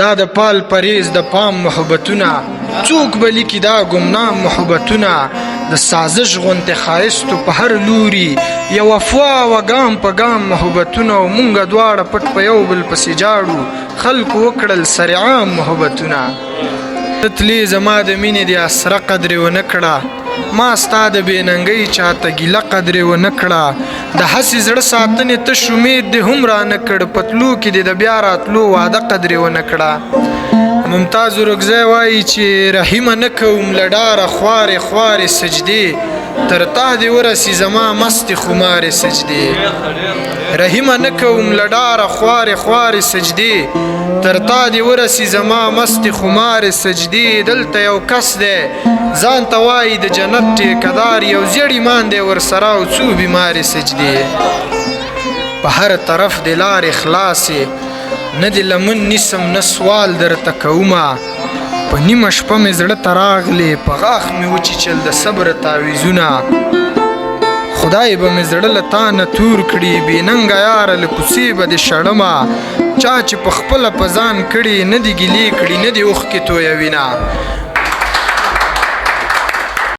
دا د پال پریز د پام محبتونه څوک به لیکي دا ګمنام محبتونه د سازش غونتې ښایستو په هر لوري یو افوا وه ګام په ګام محبتونه او مونږه دواړه پټ په یو بل پسې جاړو خلکو وکړل سرعام محبتونه تلې زما د مینې د اسره قدرې ونه کړه ما ستا د بېننګۍ چاته ګیله قدرې ونه کړه د هسې زړه ساتنې تش امید دې هم رانه کړ پتلو کې دې د بیا راتلو وعده قدرې ونه کړه ممتاز اورکزی وایي چې رحیمه نه کوم له ډاره خوارې خوارې سجدې تر تا دې ورسي زما مستې خمارې سجدې رحیمه نه کوم له ډاره خوارې خوارې سجدې تر تا دې ورسي زما مستې خمارې سجدې دلته یو کس دی ځان ته وایي د جنت ټیکهدار یو زیړ ایمان دی ورسره او څو بیمارې سجدې په هر طرف دې لارې خلاصې نه دې لمن نیسم نه سوال درته کومه په نیمه شپه مې زړه ته راغلې په غاښ مې وچیچل د صبر تعویذونه خدای به مې زړه له تا نه تور کړي بې ننګه یاره له کوڅې به دې شړمه چا چې په خپله په ځان کړي نه دې ګیلې کړي نه دې اوښکې تویوینه